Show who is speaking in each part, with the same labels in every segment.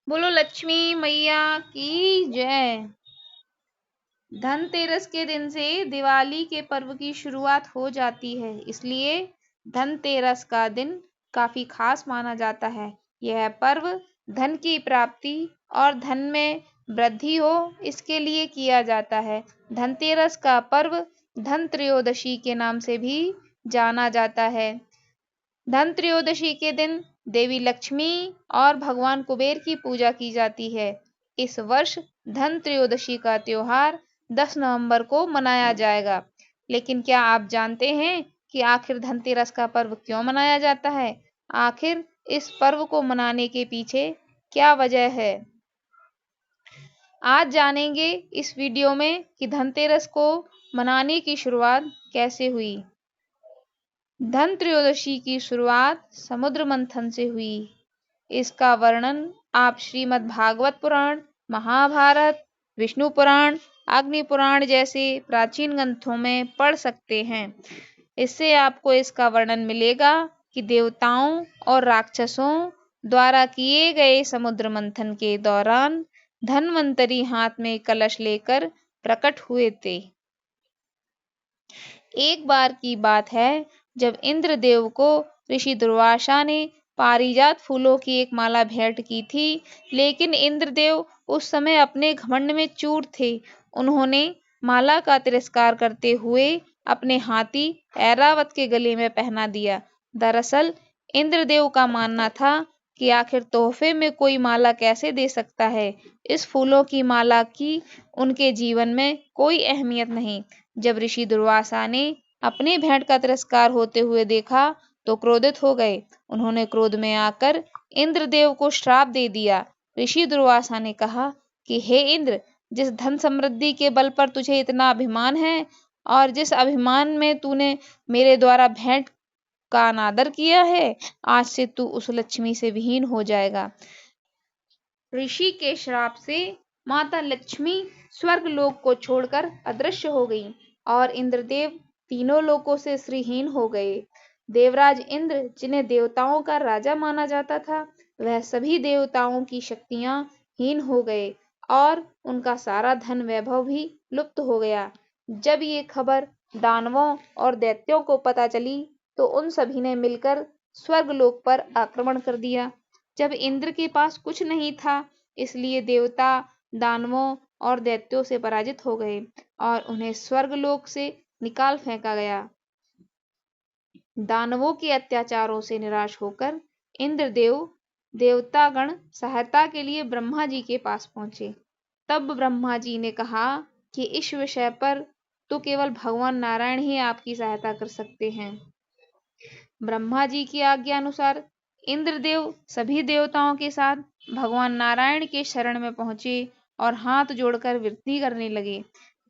Speaker 1: बोलो लक्ष्मी मैया की जय। धनतेरस के दिन से दिवाली के पर्व की शुरुआत हो जाती है, इसलिए धनतेरस का दिन काफी खास माना जाता है। यह पर्व धन की प्राप्ति और धन में वृद्धि हो, इसके लिए किया जाता है। धनतेरस का पर्व धन त्रयोदशी के नाम से भी जाना जाता है। धन त्रयोदशी के दिन देवी लक्ष्मी और भगवान कुबेर की पूजा की जाती है। इस वर्ष धन त्रयोदशी का त्योहार 10 नवंबर को मनाया जाएगा। लेकिन क्या आप जानते हैं कि आखिर धनतेरस का पर्व क्यों मनाया जाता है? आखिर इस पर्व को मनाने के पीछे क्या वजह है? आज जानेंगे इस वीडियो में कि धनतेरस को मनाने की शुरुआत कैसे हुई। धन त्रयोदशी की शुरुआत समुद्र मंथन से हुई। इसका वर्णन आप श्रीमद् भागवत पुराण, महाभारत, विष्णु पुराण, अग्नि पुराण जैसे प्राचीन ग्रंथों में पढ़ सकते हैं। इससे आपको इसका वर्णन मिलेगा कि देवताओं और राक्षसों द्वारा किए गए समुद्र मंथन के दौरान धन्वंतरी हाथ में कलश लेकर प्रकट हुए थे। एक बार की बात है जब इंद्रदेव को ऋषि दुर्वासा ने पारिजात फूलों की एक माला भेंट की थी, लेकिन इंद्रदेव उस समय अपने घमंड में चूर थे। उन्होंने माला का तिरस्कार करते हुए अपने हाथी ऐरावत के गले में पहना दिया। दरअसल इंद्रदेव का मानना था कि आखिर तोहफे में कोई माला कैसे दे सकता है। इस फूलों की माला की उनके जीवन में कोई अहमियत नहीं। जब ऋषि दुर्वासा ने अपनी भेंट का तिरस्कार होते हुए देखा तो क्रोधित हो गए। उन्होंने क्रोध में आकर इंद्रदेव को श्राप दे दिया। ऋषि दुर्वासा ने कहा कि हे इंद्र, जिस धन समृद्धि के बल पर तुझे इतना अभिमान है और जिस अभिमान में तूने मेरे द्वारा भेंट का अनादर किया है, आज से तू उस लक्ष्मी से विहीन हो जाएगा। ऋषि के श्राप से माता लक्ष्मी स्वर्ग लोक को छोड़कर अदृश्य हो गई और इंद्रदेव तीनों लोकों से श्रीहीन हो गए। देवराज इंद्र, जिन्हें देवताओं का राजा माना जाता था, वह सभी देवताओं की शक्तियां हीन हो गए और उनका सारा धन वैभव भी लुप्त हो गया। जब ये खबर दानवों और दैत्यों को पता चली तो उन सभी ने मिलकर स्वर्गलोक पर आक्रमण कर दिया। जब इंद्र के पास कुछ नहीं था, इसलिए देवता दानवों और दैत्यों से पराजित हो गए और उन्हें स्वर्गलोक से निकाल फेंका गया। दानवों के अत्याचारों से निराश होकर इंद्रदेव देवतागण सहायता के लिए ब्रह्मा जी के पास पहुंचे। तब ब्रह्मा जी ने कहा कि इस विषय पर तो केवल भगवान नारायण ही आपकी सहायता कर सकते हैं। ब्रह्मा जी की आज्ञा अनुसार इंद्रदेव सभी देवताओं के साथ भगवान नारायण के शरण में पहुंचे और हाथ जोड़कर विनती करने लगे।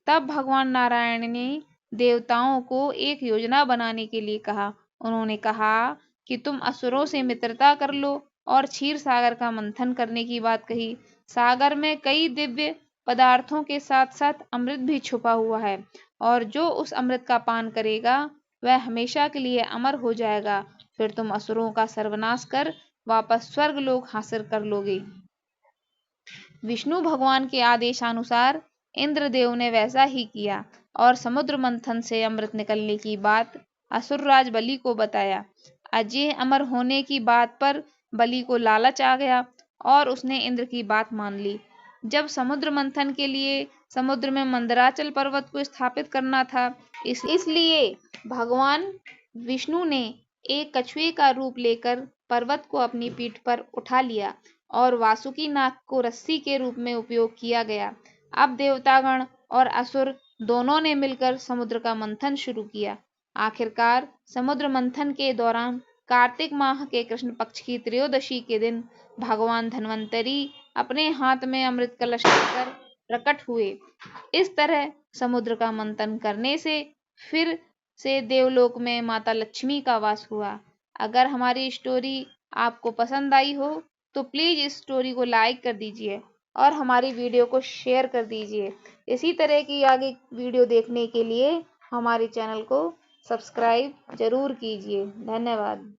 Speaker 1: तब भगवान नारायण ने देवताओं को एक योजना बनाने के लिए कहा। उन्होंने कहा कि तुम असुरों से मित्रता कर लो और क्षीर सागर का मंथन करने की बात कही। सागर में कई दिव्य पदार्थों के साथ साथ अमृत भी छुपा हुआ है और जो उस अमृत का पान करेगा वह हमेशा के लिए अमर हो जाएगा। फिर तुम असुरों का सर्वनाश कर वापस स्वर्गलोक हासिल कर लोगे। विष्णु भगवान के आदेशानुसार इंद्रदेव ने वैसा ही किया और समुद्र मंथन से अमृत निकलने की बात असुरराज बलि को बताया। अजय अमर होने की बात पर बलि को लालच आ गया और उसने इंद्र की बात मान ली। जब समुद्र मंथन के लिए समुद्र में मंदराचल पर्वत को स्थापित करना था, इसलिए भगवान विष्णु ने एक कछुए का रूप लेकर पर्वत को अपनी पीठ पर उठा लिया और वासुकी नाग को रस्सी के रूप में उपयोग किया गया। अब देवतागण और असुर दोनों ने मिलकर समुद्र का मंथन शुरू किया। आखिरकार समुद्र मंथन के दौरान कार्तिक माह के कृष्ण पक्ष की त्रयोदशी के दिन भगवान धन्वंतरी अपने हाथ में अमृत कलश लेकर प्रकट हुए। इस तरह समुद्र का मंथन करने से फिर से देवलोक में माता लक्ष्मी का वास हुआ। अगर हमारी स्टोरी आपको पसंद आई हो तो प्लीज़ इस स्टोरी को लाइक कर दीजिए और हमारी वीडियो को शेयर कर दीजिए। इसी तरह की आगे वीडियो देखने के लिए हमारे चैनल को सब्सक्राइब जरूर कीजिए। धन्यवाद।